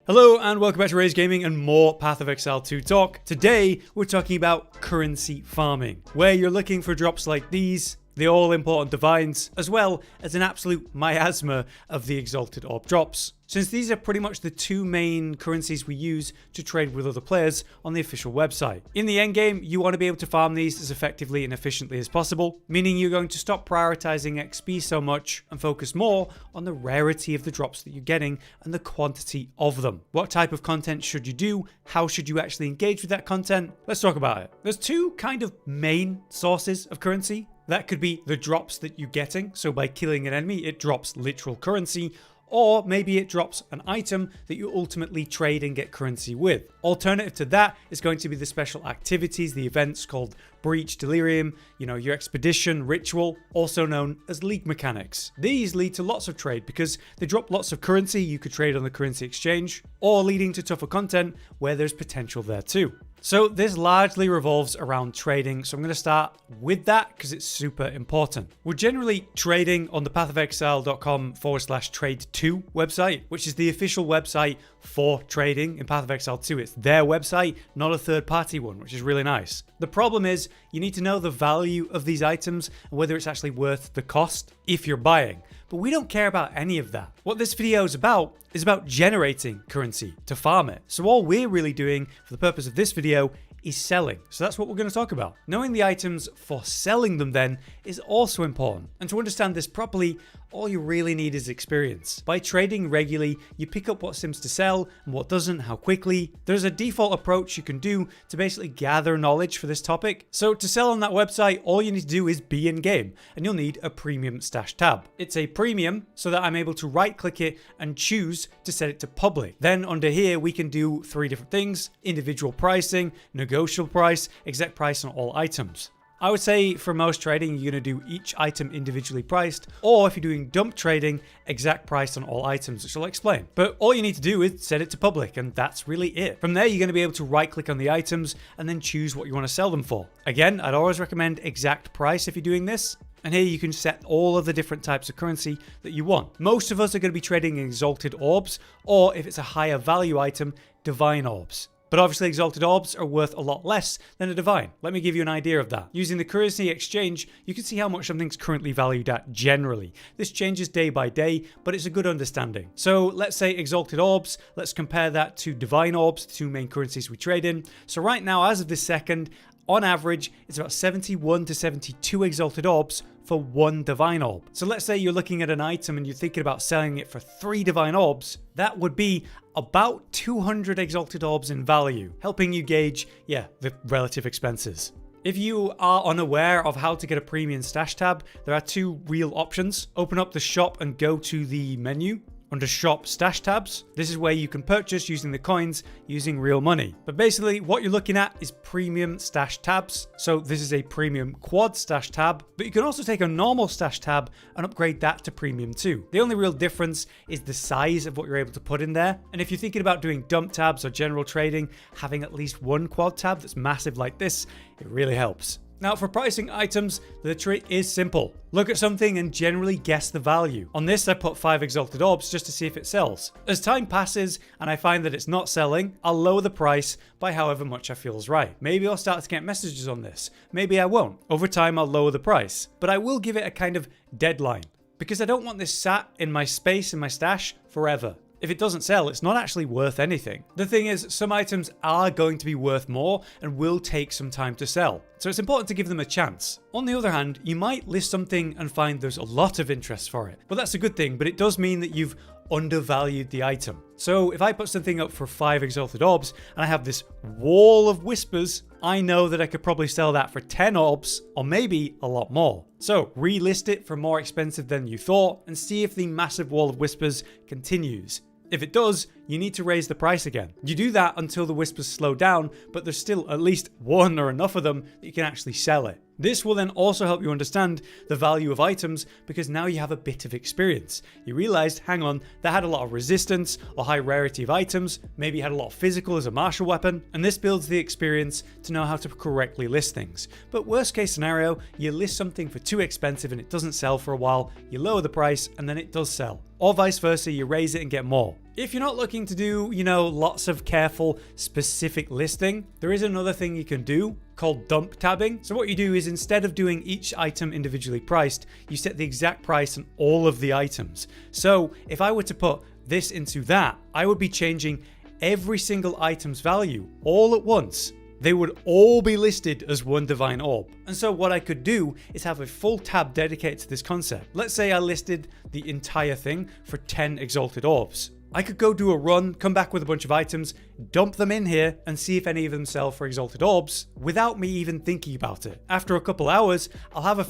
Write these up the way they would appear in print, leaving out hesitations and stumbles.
Hello and welcome back to Raise Gaming and more Path of Exile 2 talk. Today we're talking about currency farming, where you're looking for drops like these, the all-important divines, as well as an absolute miasma of the exalted orb drops, since these are pretty much the two main currencies we use to trade with other players on the official website. In the endgame, you want to be able to farm these as effectively and efficiently as possible, meaning you're going to stop prioritizing XP so much and focus more on the rarity of the drops that you're getting and the quantity of them. What type of content should you do? How should you actually engage with that content? Let's talk about it. There's two kind of main sources of currency. That could be the drops that you're getting, so by killing an enemy it drops literal currency, or maybe it drops an item that you ultimately trade and get currency with. Alternative to that is going to be the special activities, the events called Breach, Delirium, your expedition, ritual, also known as league mechanics. These lead to lots of trade because they drop lots of currency you could trade on the currency exchange, or leading to tougher content where there's potential there too. So this largely revolves around trading, so I'm going to start with that because it's super important. We're generally trading on the pathofexile.com/trade2 website, which is the official website for trading in Path of Exile 2. It's their website, not a third-party one, which is really nice. The problem is you need to know the value of these items and whether it's actually worth the cost if you're buying. But we don't care about any of that. What this video is about generating currency to farm it. So all we're really doing for the purpose of this video is selling. So that's what we're going to talk about. Knowing the items for selling them then is also important. And to understand this properly, all you really need is experience. By trading regularly, you pick up what seems to sell and what doesn't, how quickly. There's a default approach you can do to basically gather knowledge for this topic. So to sell on that website, all you need to do is be in game and you'll need a premium stash tab. It's a premium so that I'm able to right click it and choose to set it to public. Then under here, we can do three different things: individual pricing, negotiable price, exact price on all items. I would say for most trading, you're going to do each item individually priced, or if you're doing dump trading, exact price on all items, which I'll explain. But all you need to do is set it to public, and that's really it. From there, you're going to be able to right click on the items and then choose what you want to sell them for. Again, I'd always recommend exact price if you're doing this. And here you can set all of the different types of currency that you want. Most of us are going to be trading exalted orbs, or if it's a higher value item, divine orbs. But obviously exalted orbs are worth a lot less than a divine. Let me give you an idea of that. Using the currency exchange, you can see how much something's currently valued at generally. This changes day by day, but it's a good understanding. So let's say exalted orbs, let's compare that to divine orbs, the two main currencies we trade in. So right now, as of this second, on average, it's about 71 to 72 exalted orbs for one divine orb. So let's say you're looking at an item and you're thinking about selling it for 3 divine orbs. That would be about 200 exalted orbs in value, helping you gauge, the relative expenses. If you are unaware of how to get a premium stash tab, there are two real options. Open up the shop and go to the menu. Under shop stash tabs, this is where you can purchase using the coins using real money. But basically what you're looking at is premium stash tabs. So this is a premium quad stash tab, but you can also take a normal stash tab and upgrade that to premium too. The only real difference is the size of what you're able to put in there. And if you're thinking about doing dump tabs or general trading, having at least one quad tab that's massive like this, it really helps. Now for pricing items, the trick is simple. Look at something and generally guess the value. On this, I put 5 exalted orbs just to see if it sells. As time passes and I find that it's not selling, I'll lower the price by however much I feel is right. Maybe I'll start to get messages on this. Maybe I won't. Over time, I'll lower the price. But I will give it a kind of deadline because I don't want this sat in my space, in my stash forever. If it doesn't sell, it's not actually worth anything. The thing is, some items are going to be worth more and will take some time to sell. So it's important to give them a chance. On the other hand, you might list something and find there's a lot of interest for it. Well, that's a good thing, but it does mean that you've undervalued the item. So if I put something up for 5 exalted orbs and I have this wall of whispers, I know that I could probably sell that for 10 orbs or maybe a lot more. So relist it for more expensive than you thought and see if the massive wall of whispers continues. If it does, you need to raise the price again. You do that until the whispers slow down, but there's still at least one or enough of them that you can actually sell it. This will then also help you understand the value of items because now you have a bit of experience. You realized, hang on, that had a lot of resistance or high rarity of items, maybe had a lot of physical as a martial weapon, and this builds the experience to know how to correctly list things. But worst case scenario, you list something for too expensive and it doesn't sell for a while, you lower the price and then it does sell. Or vice versa, you raise it and get more. If you're not looking to do, lots of careful, specific listing, there is another thing you can do called dump tabbing. So what you do is instead of doing each item individually priced, you set the exact price on all of the items. So if I were to put this into that, I would be changing every single item's value all at once. They would all be listed as one divine orb. And so what I could do is have a full tab dedicated to this concept. Let's say I listed the entire thing for 10 exalted orbs. I could go do a run, come back with a bunch of items, dump them in here, and see if any of them sell for exalted orbs without me even thinking about it. After a couple hours, I'll have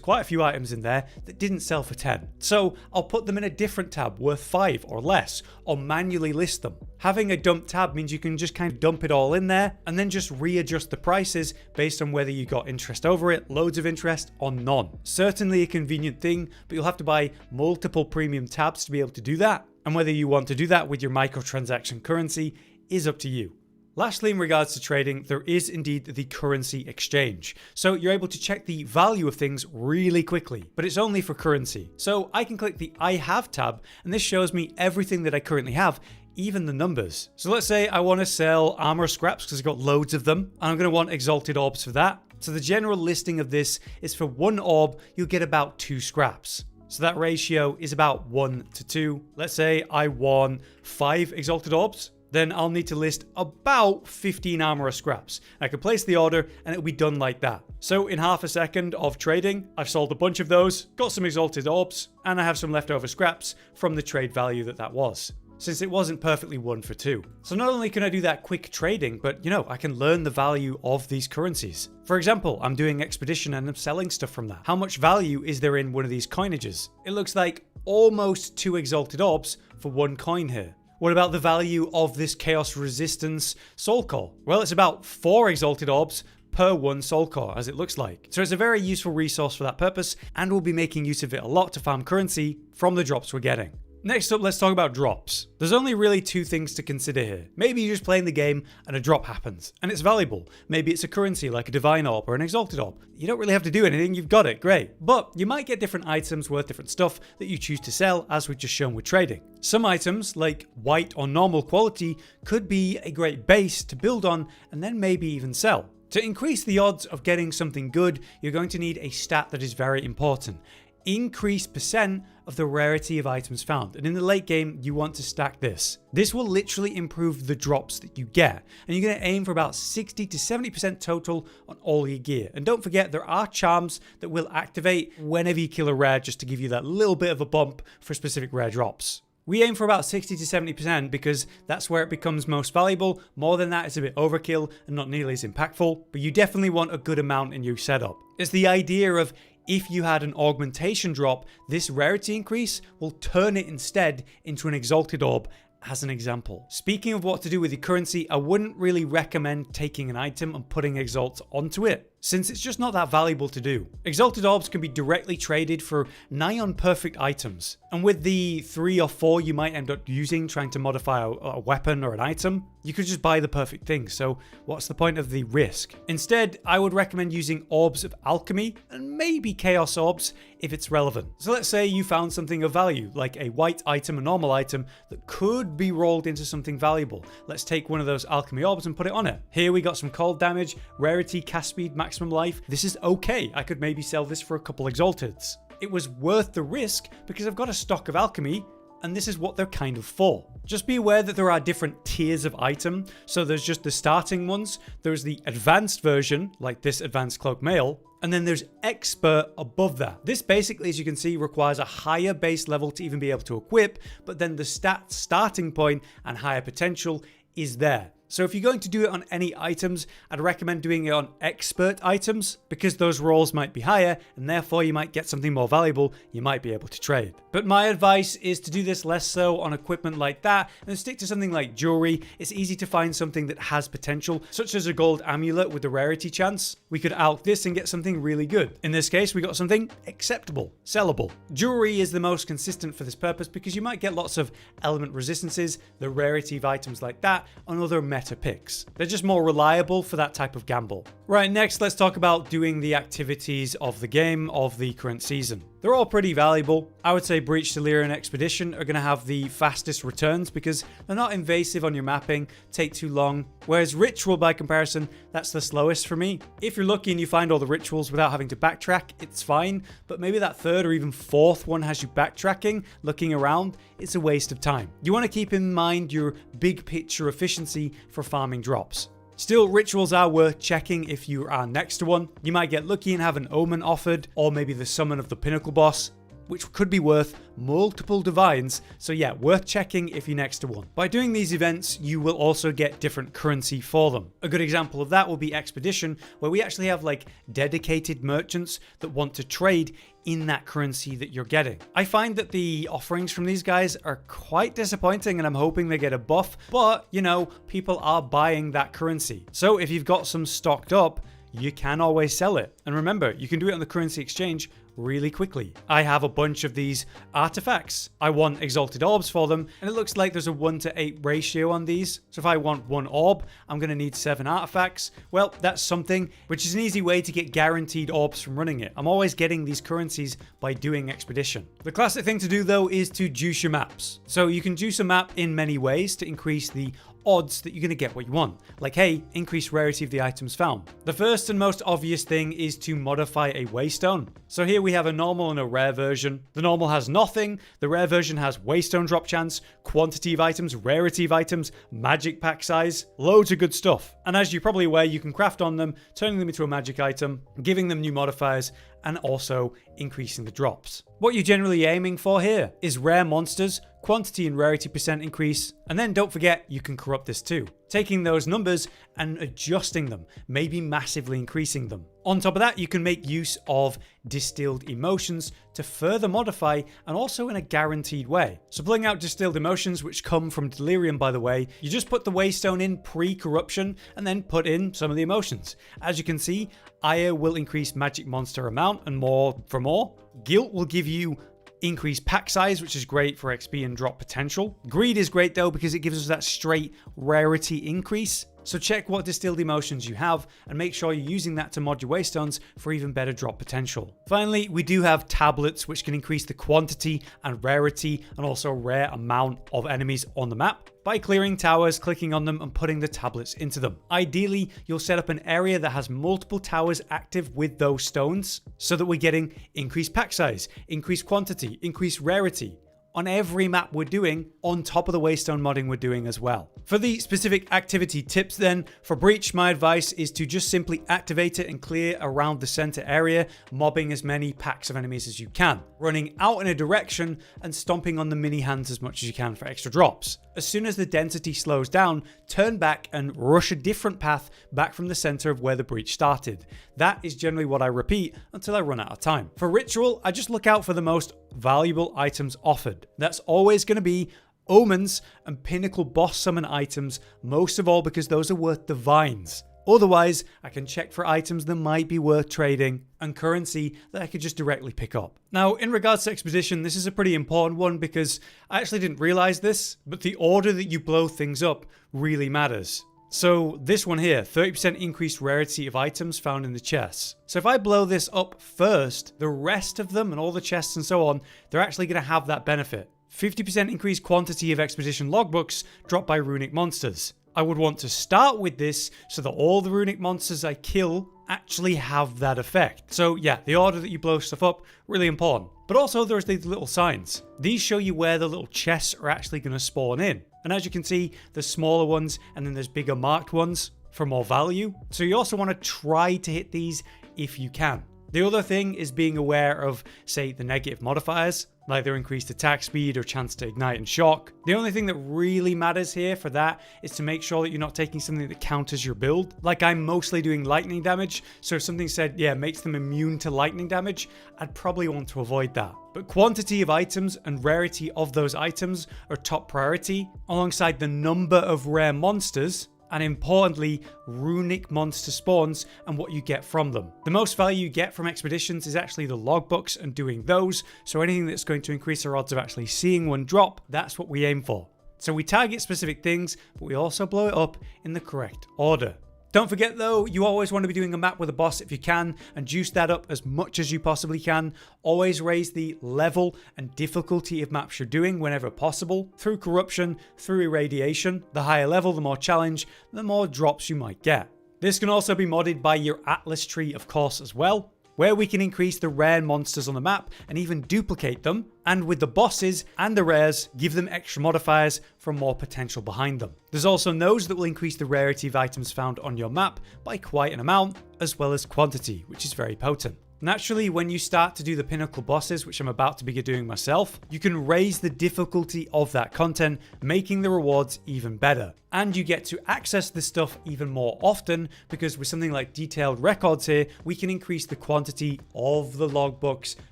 quite a few items in there that didn't sell for 10. So I'll put them in a different tab worth 5 or less, or manually list them. Having a dump tab means you can just kind of dump it all in there and then just readjust the prices based on whether you got interest over it, loads of interest, or none. Certainly a convenient thing, but you'll have to buy multiple premium tabs to be able to do that. And whether you want to do that with your microtransaction currency is up to you. Lastly, in regards to trading, there is indeed the currency exchange. So you're able to check the value of things really quickly, but it's only for currency. So I can click the I have tab, and this shows me everything that I currently have, even the numbers. So let's say I want to sell armor scraps because I've got loads of them, and I'm going to want exalted orbs for that. So the general listing of this is for 1 orb, you'll get about 2 scraps. So that ratio is about 1 to 2. Let's say I want 5 exalted orbs, then I'll need to list about 15 armor scraps. I can place the order and it'll be done like that. So in half a second of trading, I've sold a bunch of those, got some exalted orbs, and I have some leftover scraps from the trade value that was, since it wasn't perfectly 1 for 2. So not only can I do that quick trading, but I can learn the value of these currencies. For example, I'm doing expedition and I'm selling stuff from that. How much value is there in one of these coinages? It looks like almost 2 exalted orbs for 1 coin here. What about the value of this chaos resistance soul core? Well, it's about 4 exalted orbs per 1 soul core, as it looks like. So it's a very useful resource for that purpose, and we'll be making use of it a lot to farm currency from the drops we're getting. Next up, let's talk about drops. There's only really 2 things to consider here. Maybe you're just playing the game and a drop happens, and it's valuable. Maybe it's a currency like a divine orb or an exalted orb. You don't really have to do anything, you've got it, great. But you might get different items worth different stuff that you choose to sell, as we've just shown with trading. Some items, like white or normal quality, could be a great base to build on and then maybe even sell. To increase the odds of getting something good, you're going to need a stat that is very important. Increased percent of the rarity of items found, and in the late game you want to stack this. This will literally improve the drops that you get, and you're going to aim for about 60 to 70% total on all your gear. And don't forget, there are charms that will activate whenever you kill a rare, just to give you that little bit of a bump for specific rare drops. We aim for about 60 to 70% because that's where it becomes most valuable. More than that is a bit overkill and not nearly as impactful, but you definitely want a good amount in your setup. It's the idea of, if you had an augmentation drop, this rarity increase will turn it instead into an exalted orb, as an example. Speaking of what to do with your currency, I wouldn't really recommend taking an item and putting exalts onto it, since it's just not that valuable to do. Exalted orbs can be directly traded for nigh on perfect items, and with the 3 or 4 you might end up using trying to modify a weapon or an item, you could just buy the perfect thing, so what's the point of the risk? Instead, I would recommend using orbs of alchemy and maybe chaos orbs if it's relevant. So let's say you found something of value, like a white item, a normal item, that could be rolled into something valuable. Let's take one of those alchemy orbs and put it on it. Here we got some cold damage, rarity, cast speed, maximum life. This is okay. I could maybe sell this for a couple exalteds. It was worth the risk because I've got a stock of alchemy, and this is what they're kind of for. Just be aware that there are different tiers of item. So there's just the starting ones, there's the advanced version, like this advanced cloak mail, and then there's expert above that. This basically, as you can see, requires a higher base level to even be able to equip, but then the stat starting point and higher potential is there. So if you're going to do it on any items, I'd recommend doing it on expert items because those rolls might be higher and therefore you might get something more valuable you might be able to trade. But my advice is to do this less so on equipment like that and stick to something like jewelry. It's easy to find something that has potential, such as a gold amulet with the rarity chance. We could alch this and get something really good. In this case, we got something acceptable, sellable. Jewelry is the most consistent for this purpose because you might get lots of element resistances, the rarity of items like that, and other meta picks. They're just more reliable for that type of gamble. Right, next let's talk about doing the activities of the game of the current season. They're all pretty valuable. I would say Breach, Delirium, and Expedition are going to have the fastest returns because they're not invasive on your mapping, take too long, whereas Ritual, by comparison, that's the slowest for me. If you're lucky and you find all the rituals without having to backtrack, it's fine, but maybe that third or even fourth one has you backtracking, looking around, it's a waste of time. You want to keep in mind your big picture efficiency for farming drops. Still, rituals are worth checking if you are next to one. You might get lucky and have an omen offered, or maybe the summon of the pinnacle boss, which could be worth multiple divines, so yeah, worth checking if you're next to one. By doing these events, you will also get different currency for them. A good example of that will be Expedition, where we actually have like dedicated merchants that want to trade in that currency that you're getting. I find that the offerings from these guys are quite disappointing and I'm hoping they get a buff, but you know, people are buying that currency. So if you've got some stocked up, you can always sell it. And remember, you can do it on the currency exchange really quickly. I have a bunch of these artifacts. I want exalted orbs for them, and it looks like there's a 1:8 ratio on these. So if I want 1 orb, I'm going to need 7 artifacts. Well, that's something, which is an easy way to get guaranteed orbs from running it. I'm always getting these currencies by doing Expedition. The classic thing to do though is to juice your maps. So you can juice a map in many ways to increase the odds that you're going to get what you want. Like, hey, increase rarity of the items found. The first and most obvious thing is to modify a waystone. So here we have a normal and a rare version. The normal has nothing. The rare version has waystone drop chance, quantity of items, rarity of items, magic pack size, loads of good stuff. And as you're probably aware, you can craft on them, turning them into a magic item, giving them new modifiers, and also increasing the drops. What you're generally aiming for here is rare monsters, quantity and rarity percent increase, and then don't forget you can corrupt this too. Taking those numbers and adjusting them, maybe massively increasing them. On top of that, you can make use of distilled emotions to further modify and also in a guaranteed way. So pulling out distilled emotions, which come from delirium by the way, you just put the waystone in pre-corruption and then put in some of the emotions. As you can see, ire will increase magic monster amount and more for more. Guilt will give you increased pack size, which is great for XP and drop potential. Greed is great though because it gives us that straight rarity increase. So check what distilled emotions you have and make sure you're using that to mod your waystones for even better drop potential. Finally, we do have tablets which can increase the quantity and rarity and also rare amount of enemies on the map by clearing towers, clicking on them and putting the tablets into them. Ideally, you'll set up an area that has multiple towers active with those stones so that we're getting increased pack size, increased quantity, increased rarity on every map we're doing, on top of the waystone modding we're doing as well. For the specific activity tips then, for Breach, my advice is to just simply activate it and clear around the center area, mobbing as many packs of enemies as you can, running out in a direction and stomping on the mini hands as much as you can for extra drops. As soon as the density slows down, turn back and rush a different path back from the center of where the breach started. That is generally what I repeat until I run out of time. For Ritual, I just look out for the most valuable items offered. That's always going to be omens and pinnacle boss summon items, most of all because those are worth divines. Otherwise, I can check for items that might be worth trading and currency that I could just directly pick up. Now, in regards to Expedition, this is a pretty important one because I actually didn't realize this, but the order that you blow things up really matters. So this one here, 30% increased rarity of items found in the chests. So if I blow this up first, the rest of them and all the chests and so on, they're actually going to have that benefit. 50% increased quantity of Expedition logbooks dropped by runic monsters. I would want to start with this so that all the runic monsters I kill actually have that effect. So yeah, the order that you blow stuff up, really important. But also there's these little signs. These show you where the little chests are actually going to spawn in. And as you can see, there's smaller ones and then there's bigger marked ones for more value. So you also want to try to hit these if you can. The other thing is being aware of, say, the negative modifiers, like their increased attack speed or chance to ignite and shock. The only thing that really matters here for that is to make sure that you're not taking something that counters your build. Like I'm mostly doing lightning damage, so if something said, yeah, makes them immune to lightning damage, I'd probably want to avoid that. But quantity of items and rarity of those items are top priority, alongside the number of rare monsters, and importantly, runic monster spawns and what you get from them. The most value you get from expeditions is actually the logbooks and doing those, so anything that's going to increase our odds of actually seeing one drop, that's what we aim for. So we target specific things, but we also blow it up in the correct order. Don't forget though, you always want to be doing a map with a boss if you can, and juice that up as much as you possibly can. Always raise the level and difficulty of maps you're doing whenever possible, through corruption, through irradiation. The higher level, the more challenge, the more drops you might get. This can also be modded by your Atlas tree, of course, as well, where we can increase the rare monsters on the map and even duplicate them, and with the bosses and the rares, give them extra modifiers for more potential behind them. There's also nodes that will increase the rarity of items found on your map by quite an amount, as well as quantity, which is very potent. Naturally, when you start to do the pinnacle bosses, which I'm about to begin doing myself, you can raise the difficulty of that content, making the rewards even better. And you get to access this stuff even more often, because with something like detailed records here, we can increase the quantity of the logbooks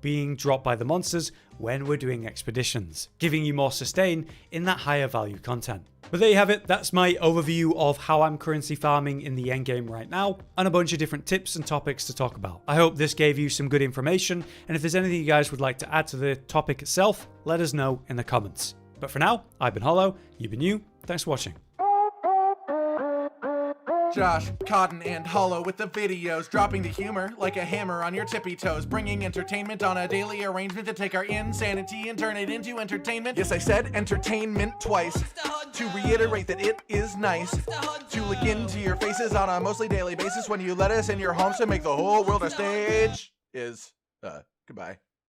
being dropped by the monsters when we're doing expeditions, giving you more sustain in that higher value content. But there you have it, that's my overview of how I'm currently farming in the endgame right now, and a bunch of different tips and topics to talk about. I hope this gave you some good information, and if there's anything you guys would like to add to the topic itself, let us know in the comments. But for now, I've been Hollow, you've been you, thanks for watching. Josh, Cotton, and Hollow with the videos, dropping the humor like a hammer on your tippy toes, bringing entertainment on a daily arrangement to take our insanity and turn it into entertainment. Yes, I said entertainment twice, to reiterate that it is nice to look into your faces on a mostly daily basis when you let us in your homes to make the whole world a stage. Goodbye.